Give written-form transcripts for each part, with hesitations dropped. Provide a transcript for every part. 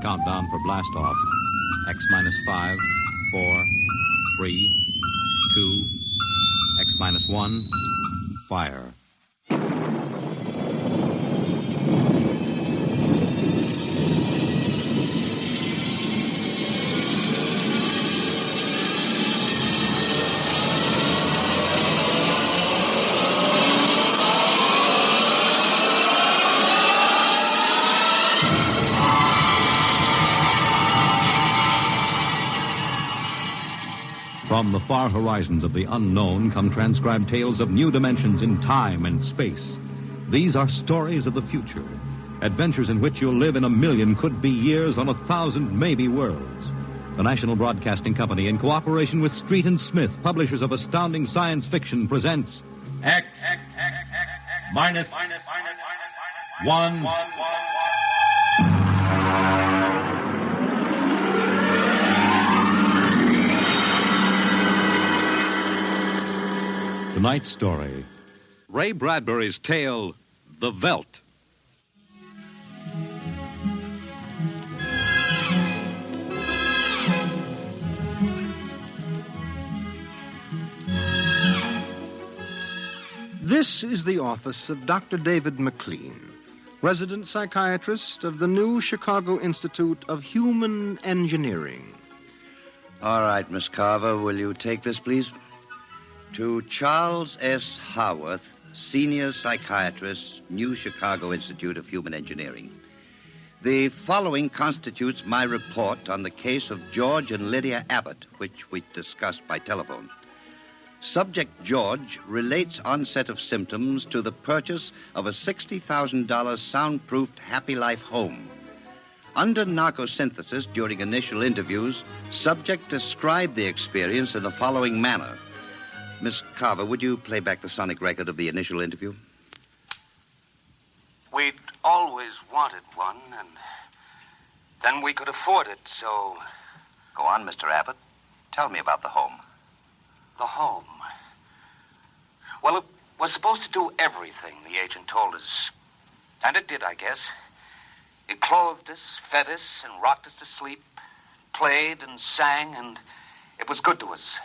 Countdown for blast off. X minus 5, 4, 3, 2, X minus 1, fire. From the far horizons of the unknown come transcribed tales of new dimensions in time and space. These are stories of the future, adventures in which you'll live in a million could-be years on 1,000 maybe worlds. The National Broadcasting Company, in cooperation with Street and Smith, publishers of astounding science fiction, presents X minus 1. Tonight's story, Ray Bradbury's tale, The Veldt. This is the office of Dr. David McLean, resident psychiatrist of the new Chicago Institute of Human Engineering. All right, Miss Carver, will you take this, please? To Charles S. Haworth, senior psychiatrist, New Chicago Institute of Human Engineering. The following constitutes my report on the case of George and Lydia Abbott, which we discussed by telephone. Subject George relates onset of symptoms to the purchase of a $60,000 soundproofed Happy Life home. Under narcosynthesis during initial interviews, subject described the experience in the following manner. Miss Carver, would you play back the sonic record of the initial interview? We'd always wanted one, and then we could afford it, so... Go on, Mr. Abbott. Tell me about the home. The home. Well, it was supposed to do everything the agent told us. And it did, I guess. It clothed us, fed us, and rocked us to sleep, played and sang, and it was good to us.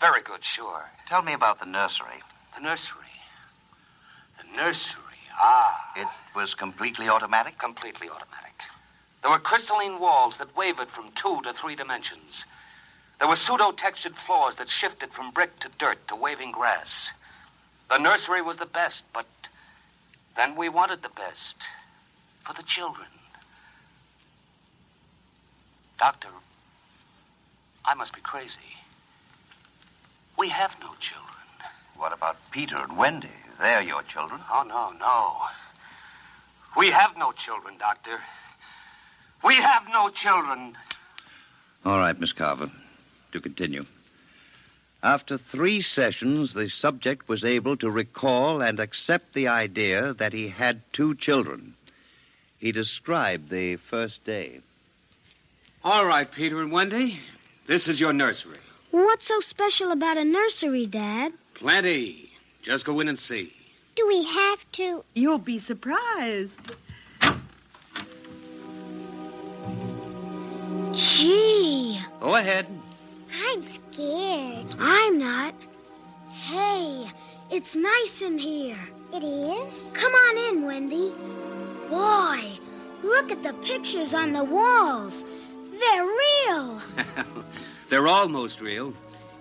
Very good, sure. Tell me about the nursery. The nursery. The nursery, It was completely automatic? Completely automatic. There were crystalline walls that wavered from 2 to 3 dimensions. There were pseudo-textured floors that shifted from brick to dirt to waving grass. The nursery was the best, but then we wanted the best for the children. Doctor, I must be crazy. We have no children. What about Peter and Wendy? They're your children. Oh, no. We have no children, Doctor. We have no children. All right, Miss Carver. To continue. After 3 sessions, the subject was able to recall and accept the idea that he had 2 children. He described the first day. All right, Peter and Wendy. This is your nursery. What's so special about a nursery, Dad? Plenty. Just go in and see. Do we have to? You'll be surprised. Gee. Go ahead. I'm scared. I'm not. Hey, it's nice in here. It is? Come on in, Wendy. Boy, look at the pictures on the walls. They're real. They're almost real.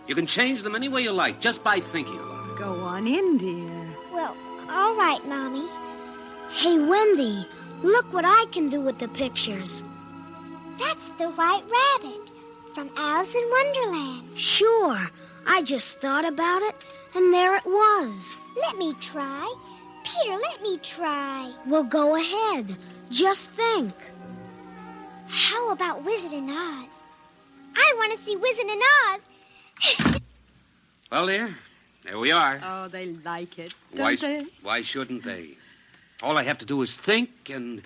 You can change them any way you like, just by thinking about it. Go on in, dear. Well, all right, Mommy. Hey, Wendy, look what I can do with the pictures. That's the White Rabbit from Alice in Wonderland. Sure. I just thought about it, and there it was. Let me try. Peter, let me try. Well, go ahead. Just think. How about Wizard in Oz? I want to see Wizard in Oz. Well, dear, there we are. Oh, they like it, don't they? Why shouldn't they? All I have to do is think, and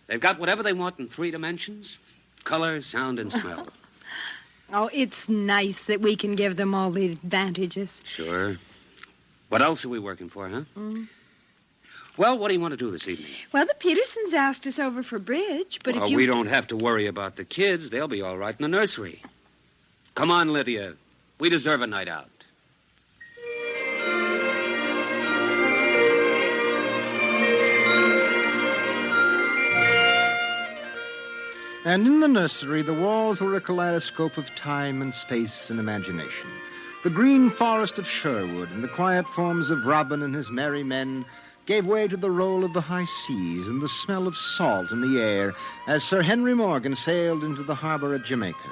they've got whatever they want in 3 dimensions. Color, sound, and smell. Oh, it's nice that we can give them all the advantages. Sure. What else are we working for, huh? Well, what do you want to do this evening? Well, the Petersons asked us over for bridge, but if you... we don't have to worry about the kids. They'll be all right in the nursery. Come on, Lydia. We deserve a night out. And in the nursery, the walls were a kaleidoscope of time and space and imagination. The green forest of Sherwood and the quiet forms of Robin and his merry men gave way to the roll of the high seas and the smell of salt in the air as Sir Henry Morgan sailed into the harbor at Jamaica.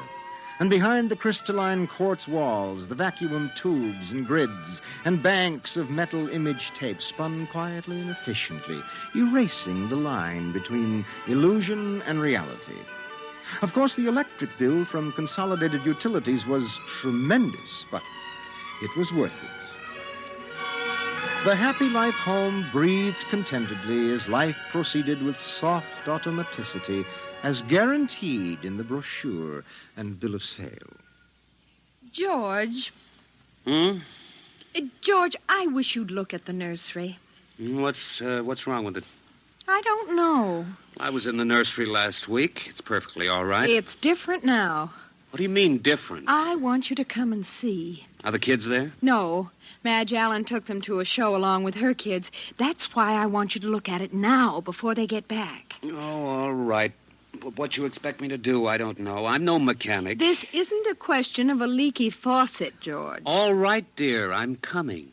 And behind the crystalline quartz walls, the vacuum tubes and grids and banks of metal image tape spun quietly and efficiently, erasing the line between illusion and reality. Of course, the electric bill from Consolidated Utilities was tremendous, but it was worth it. The happy life home breathed contentedly as life proceeded with soft automaticity as guaranteed in the brochure and bill of sale. George. George, I wish you'd look at the nursery. What's wrong with it? I don't know. I was in the nursery last week. It's perfectly all right. It's different now. What do you mean, different? I want you to come and see. Are the kids there? No. Madge Allen took them to a show along with her kids. That's why I want you to look at it now, before they get back. Oh, all right. What you expect me to do, I don't know. I'm no mechanic. This isn't a question of a leaky faucet, George. All right, dear. I'm coming.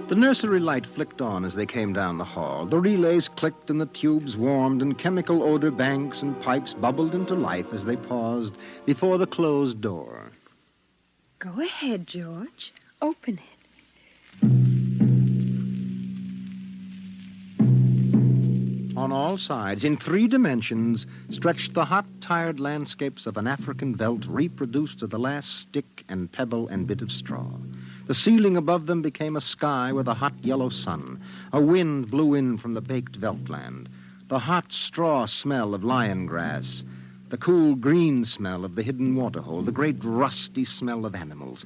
The nursery light flicked on as they came down the hall. The relays clicked and the tubes warmed and chemical odor banks and pipes bubbled into life as they paused before the closed door. Go ahead, George. Open it. On all sides, in 3 dimensions, stretched the hot, tired landscapes of an African veldt reproduced to the last stick and pebble and bit of straw. The ceiling above them became a sky with a hot yellow sun. A wind blew in from the baked veltland. The hot straw smell of lion grass. The cool green smell of the hidden waterhole. The great rusty smell of animals.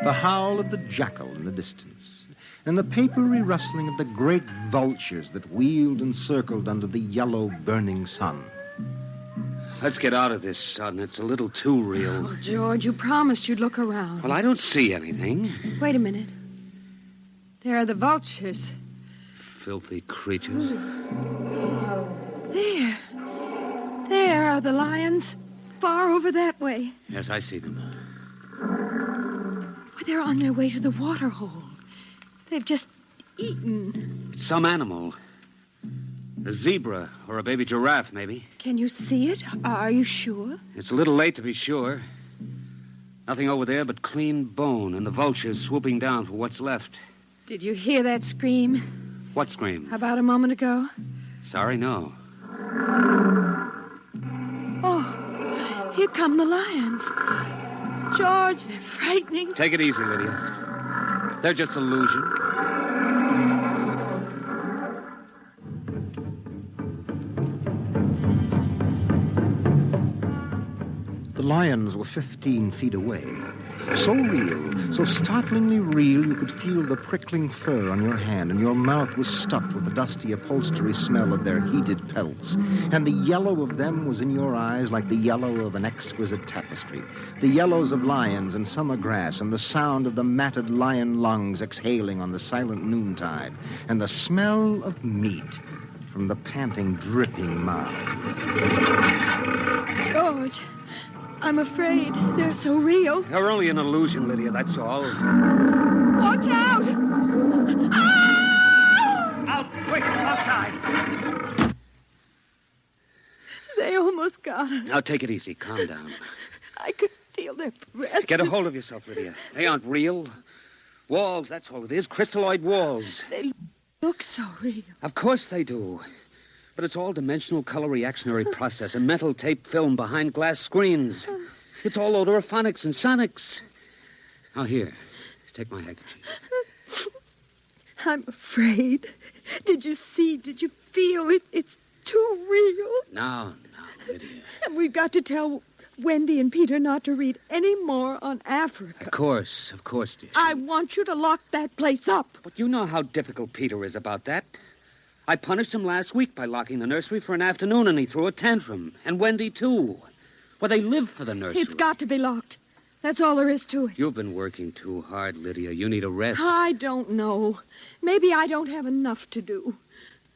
The howl of the jackal in the distance. And the papery rustling of the great vultures that wheeled and circled under the yellow burning sun. Let's get out of this sun. It's a little too real. Oh, George, you promised you'd look around. Well, I don't see anything. Wait a minute. There are the vultures. Filthy creatures. There are the lions. Far over that way. Yes, I see them. They're on their way to the waterhole. They've just eaten. It's some animal. A zebra or a baby giraffe, maybe. Can you see it? Are you sure? It's a little late to be sure. Nothing over there but clean bone and the vultures swooping down for what's left. Did you hear that scream? What scream? About a moment ago. Sorry, no. Oh, here come the lions. George, they're frightening. Take it easy, Lydia. They're just illusion. The lions were 15 feet away. So real, so startlingly real, you could feel the prickling fur on your hand, and your mouth was stuffed with the dusty upholstery smell of their heated pelts. And the yellow of them was in your eyes like the yellow of an exquisite tapestry. The yellows of lions and summer grass, and the sound of the matted lion lungs exhaling on the silent noontide, and the smell of meat from the panting, dripping mouth. George, I'm afraid they're so real. They're only an illusion, Lydia, that's all. Watch out! Ah! Out, quick, outside. They almost got us. Now, take it easy. Calm down. I could feel their breath. Get a hold of yourself, Lydia. They aren't real. Walls, that's all it is. Crystalloid walls. They look so real. Of course they do. But it's all dimensional color reactionary process, a metal tape film behind glass screens. It's all odorophonics and sonics. Now, here, take my handkerchief. I'm afraid. Did you see? Did you feel it? It's too real. Now, Lydia. And we've got to tell Wendy and Peter not to read any more on Africa. Of course, dear. I want you to lock that place up. But you know how difficult Peter is about that. I punished him last week by locking the nursery for an afternoon, and he threw a tantrum. And Wendy, too. Well, they live for the nursery. It's got to be locked. That's all there is to it. You've been working too hard, Lydia. You need a rest. I don't know. Maybe I don't have enough to do.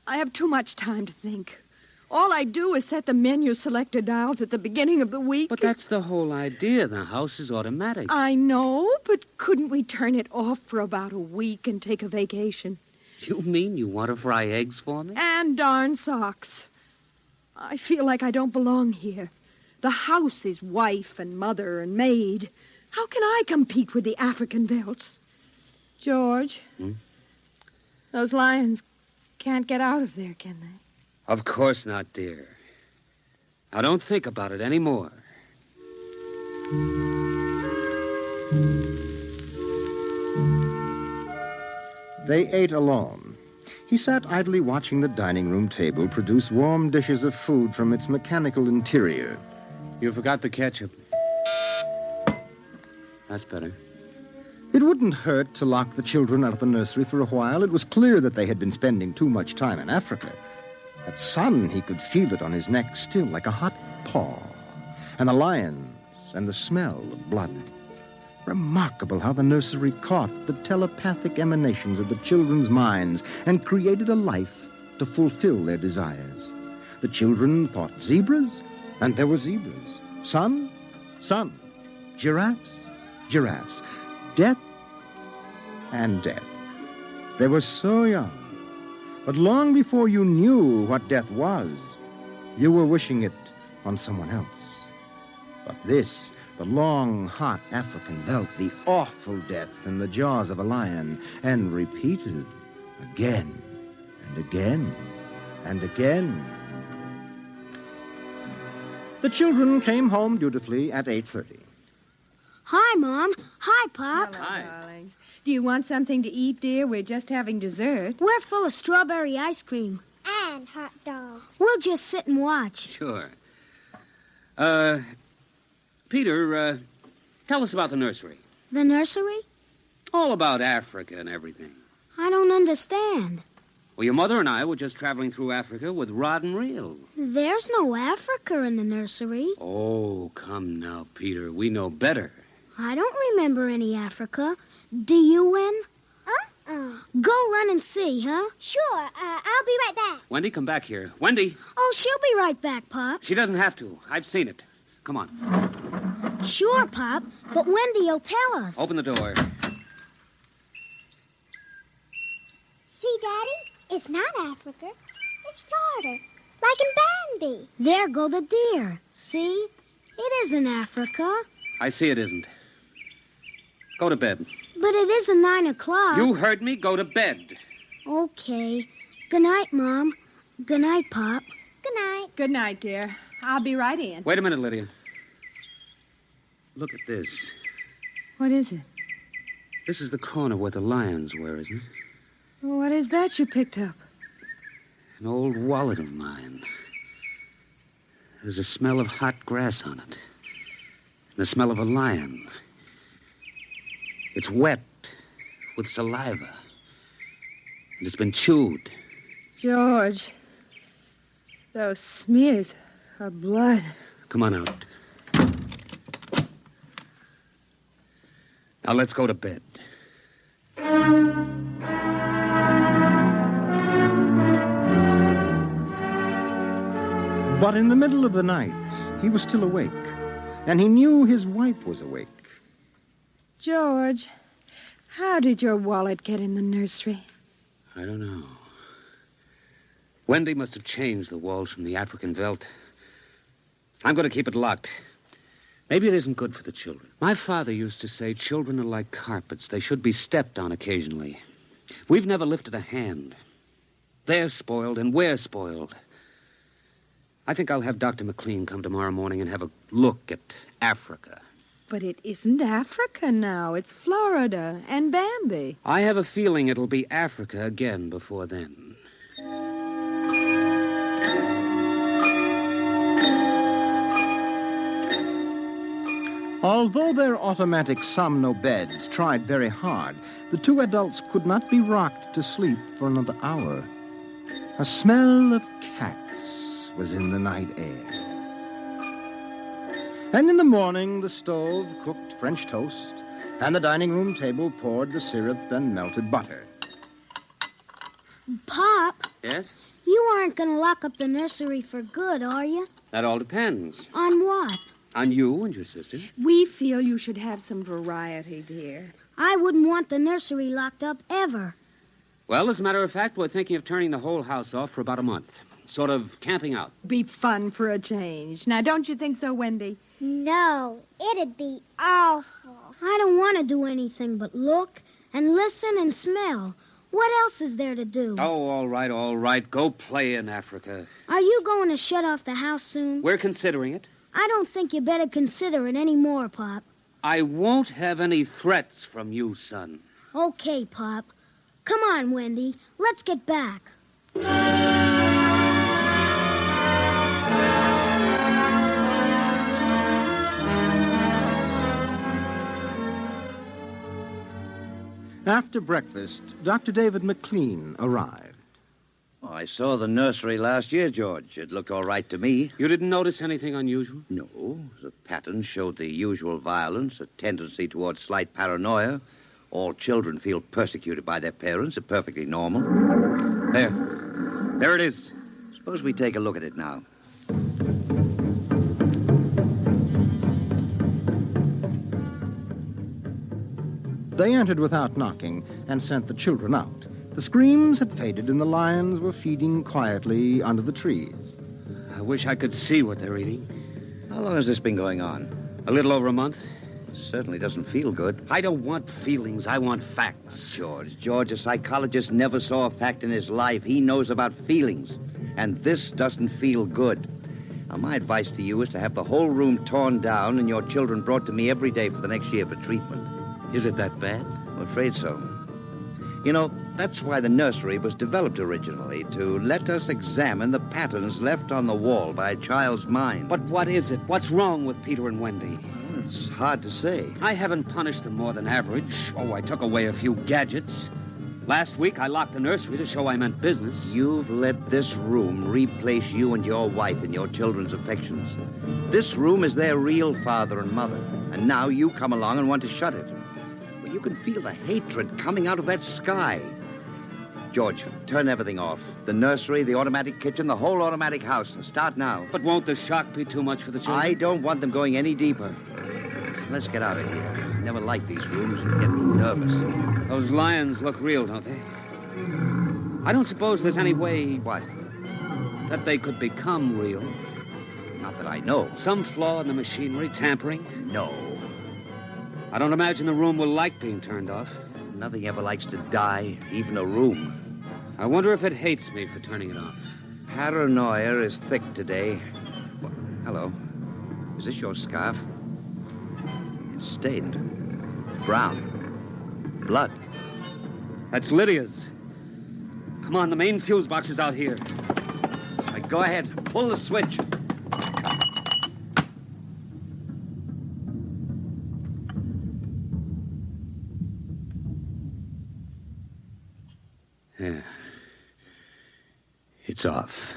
I have too much time to think. All I do is set the menu selector dials at the beginning of the week. But that's the whole idea. The house is automatic. I know, but couldn't we turn it off for about a week and take a vacation? You mean you want to fry eggs for me? And darn socks. I feel like I don't belong here. The house is wife and mother and maid. How can I compete with the African Veldts? George, those lions can't get out of there, can they? Of course not, dear. Now, don't think about it anymore. They ate alone. He sat idly watching the dining room table produce warm dishes of food from its mechanical interior. You forgot the ketchup. That's better. It wouldn't hurt to lock the children out of the nursery for a while. It was clear that they had been spending too much time in Africa. That sun, he could feel it on his neck still, like a hot paw. And the lions, and the smell of blood. Remarkable how the nursery caught the telepathic emanations of the children's minds and created a life to fulfill their desires. The children thought zebras, and there were zebras. Sun, sun. Giraffes, giraffes. Death, and death. They were so young. But long before you knew what death was, you were wishing it on someone else. But this, the long, hot African veldt, the awful death in the jaws of a lion, and repeated again and again and again. The children came home dutifully at 8:30. Hi, Mom. Hi, Pop. Hi. Darlings. Do you want something to eat, dear? We're just having dessert. We're full of strawberry ice cream. And hot dogs. We'll just sit and watch. Sure. Peter, tell us about the nursery. The nursery? All about Africa and everything. I don't understand. Well, your mother and I were just traveling through Africa with rod and reel. There's no Africa in the nursery. Oh, come now, Peter. We know better. I don't remember any Africa. Do you, Wen? Go run and see, huh? Sure. I'll be right back. Wendy, come back here. Wendy! Oh, she'll be right back, Pop. She doesn't have to. I've seen it. Come on. Sure, Pop, but Wendy'll tell us. Open the door. See, Daddy? It's not Africa. It's Florida. Like in Bambi. There go the deer. See? It isn't Africa. I see it isn't. Go to bed. But it isn't 9 o'clock. You heard me. Go to bed. Okay. Good night, Mom. Good night, Pop. Good night. Good night, dear. I'll be right in. Wait a minute, Lydia. Look at this. What is it? This is the corner where the lions were, isn't it? What is that you picked up? An old wallet of mine. There's a smell of hot grass on it. The smell of a lion. It's wet with saliva. And it's been chewed. George, those smears of blood. Come on out. Now let's go to bed. But in the middle of the night, he was still awake, and he knew his wife was awake. George, how did your wallet get in the nursery? I don't know. Wendy must have changed the walls from the African Veldt. I'm going to keep it locked. Maybe it isn't good for the children. My father used to say children are like carpets. They should be stepped on occasionally. We've never lifted a hand. They're spoiled and we're spoiled. I think I'll have Dr. McLean come tomorrow morning and have a look at Africa. But it isn't Africa now. It's Florida and Bambi. I have a feeling it'll be Africa again before then. Although their automatic somno beds tried very hard, the two adults could not be rocked to sleep for another hour. A smell of cats was in the night air. And in the morning, the stove cooked French toast, and the dining room table poured the syrup and melted butter. Pop, Yes? you aren't going to lock up the nursery for good, are you? That all depends. On what? On you and your sister. We feel you should have some variety, dear. I wouldn't want the nursery locked up ever. Well, as a matter of fact, we're thinking of turning the whole house off for about a month. Sort of camping out. Be fun for a change. Now, don't you think so, Wendy? No, it'd be awful. I don't want to do anything but look and listen and smell. What else is there to do? Oh, all right. Go play in Africa. Are you going to shut off the house soon? We're considering it. I don't think you better consider it any more, Pop. I won't have any threats from you, son. Okay, Pop. Come on, Wendy. Let's get back. After breakfast, Dr. David McLean arrived. Oh, I saw the nursery last year, George. It looked all right to me. You didn't notice anything unusual? No, the pattern showed the usual violence, a tendency towards slight paranoia. All children feel persecuted by their parents. They're perfectly normal. There it is. Suppose we take a look at it now. They entered without knocking and sent the children out. The screams had faded and the lions were feeding quietly under the trees. I wish I could see what they're eating. How long has this been going on? A little over a month. It certainly doesn't feel good. I don't want feelings. I want facts. George, a psychologist never saw a fact in his life. He knows about feelings. And this doesn't feel good. Now, my advice to you is to have the whole room torn down and your children brought to me every day for the next year for treatment. Is it that bad? I'm afraid so. You know, that's why the nursery was developed originally, to let us examine the patterns left on the wall by a child's mind. But what is it? What's wrong with Peter and Wendy? Well, it's hard to say. I haven't punished them more than average. Oh, I took away a few gadgets. Last week, I locked the nursery to show I meant business. You've let this room replace you and your wife in your children's affections. This room is their real father and mother, and now you come along and want to shut it. You can feel the hatred coming out of that sky. George, turn everything off. The nursery, the automatic kitchen, the whole automatic house. Start now. But won't the shock be too much for the children? I don't want them going any deeper. Let's get out of here. I never like these rooms. They get me nervous. Those lions look real, don't they? I don't suppose there's any way... What? That they could become real. Not that I know. Some flaw in the machinery, tampering? No. I don't imagine the room will like being turned off. Nothing ever likes to die, even a room. I wonder if it hates me for turning it off. Paranoia is thick today. Well, hello. Is this your scarf? It's stained. Brown. Blood. That's Lydia's. Come on, the main fuse box is out here. All right, go ahead. Pull the switch. Yeah. It's off.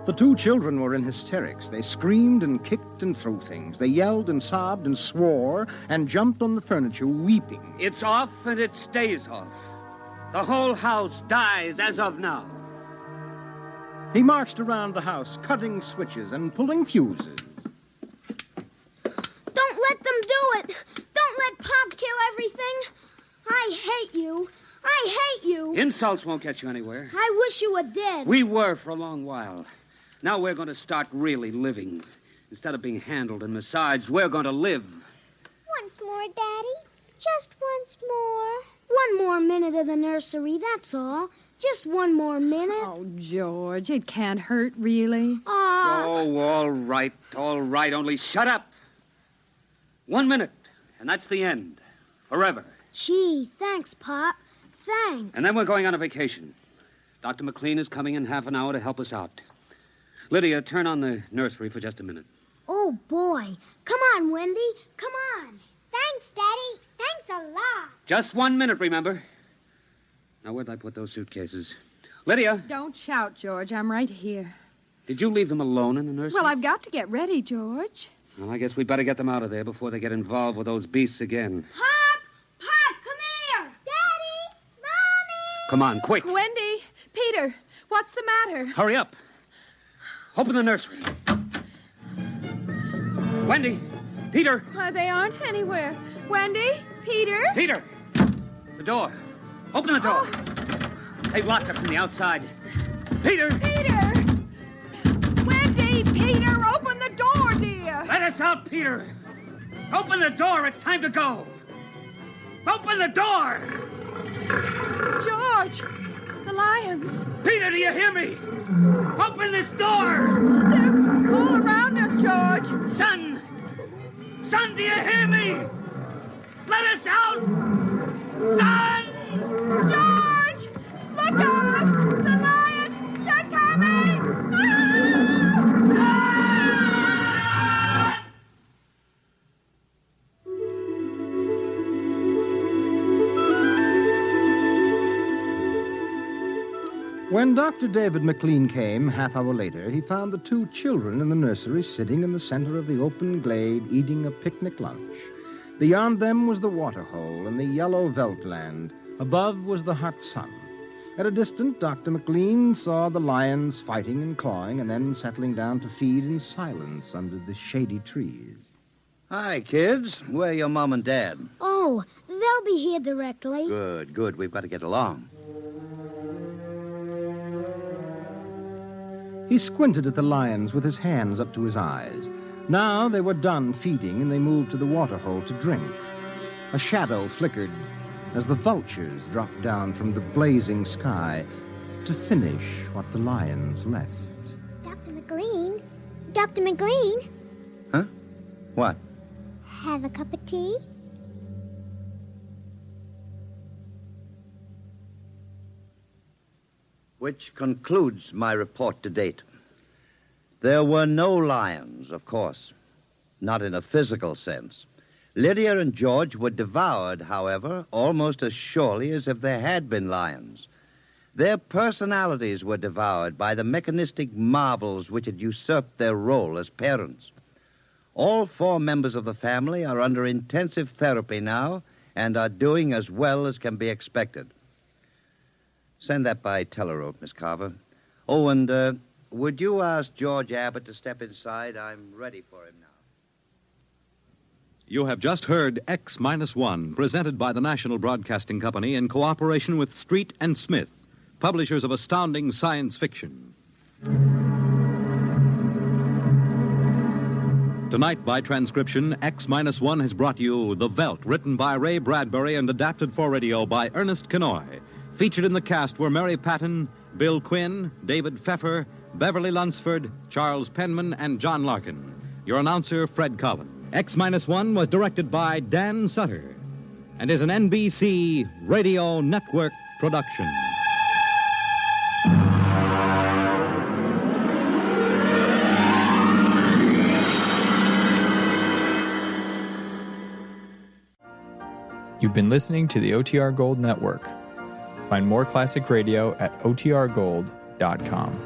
The two children were in hysterics. They screamed and kicked and threw things. They yelled and sobbed and swore and jumped on the furniture, weeping. It's off and it stays off. The whole house dies as of now. He marched around the house, cutting switches and pulling fuses. Don't let them do it. Don't let Pop kill everything. I hate you. I hate you. Insults won't get you anywhere. I wish you were dead. We were for a long while. Now we're going to start really living. Instead of being handled and massaged, we're going to live. Once more, Daddy. Just once more. One more minute of the nursery, that's all. Just one more minute. Oh, George, it can't hurt, really. Oh, all right. Only shut up. 1 minute, and that's the end. Forever. Gee, thanks, Pop. Thanks. And then we're going on a vacation. Dr. McLean is coming in half an hour to help us out. Lydia, turn on the nursery for just a minute. Oh, boy. Come on, Wendy. Come on. Thanks, Daddy. Thanks a lot. Just 1 minute, remember? Now, where'd I put those suitcases? Lydia! Don't shout, George. I'm right here. Did you leave them alone in the nursery? Well, I've got to get ready, George. Well, I guess we'd better get them out of there before they get involved with those beasts again. Pop! Pop, come here! Daddy! Mommy! Come on, quick. Wendy! Peter! What's the matter? Hurry up. Open the nursery. Wendy! Peter! They aren't anywhere. Wendy? Peter? Peter! The door. Open the door. They've locked it from the outside. Peter! Peter! Wendy! Peter! Open the door, dear! Let us out, Peter! Open the door. It's time to go. Open the door! George! The lions! Peter, do you hear me? Open this door! They're all around us, George! Son! Son, do you hear me? Let us out! Son! George! Look out! The lions! They're coming! When Dr. David McLean came, half hour later, he found the two children in the nursery sitting in the center of the open glade eating a picnic lunch. Beyond them was the waterhole and the yellow Veldt land. Above was the hot sun. At a distance, Dr. McLean saw the lions fighting and clawing and then settling down to feed in silence under the shady trees. Hi, kids. Where are your mom and dad? Oh, they'll be here directly. Good, good. We've got to get along. He squinted at the lions with his hands up to his eyes. Now they were done feeding, and they moved to the waterhole to drink. A shadow flickered as the vultures dropped down from the blazing sky to finish what the lions left. Dr. McLean? Dr. McLean? Huh? What? Have a cup of tea? Which concludes my report to date. There were no lions, of course. Not in a physical sense. Lydia and George were devoured, however, almost as surely as if there had been lions. Their personalities were devoured by the mechanistic marvels which had usurped their role as parents. All four members of the family are under intensive therapy now and are doing as well as can be expected. Send that by telerope, Miss Carver. Oh, and would you ask George Abbott to step inside? I'm ready for him now. You have just heard X-1, presented by the National Broadcasting Company in cooperation with Street and Smith, publishers of astounding science fiction. Tonight, by transcription, X-1 has brought you The Veldt, written by Ray Bradbury and adapted for radio by Ernest Kenoy. Featured in the cast were Mary Patton, Bill Quinn, David Pfeffer, Beverly Lunsford, Charles Penman, and John Larkin. Your announcer, Fred Collin. X-1 was directed by Dan Sutter and is an NBC Radio Network production. You've been listening to the OTR Gold Network. Find more classic radio at otrgold.com.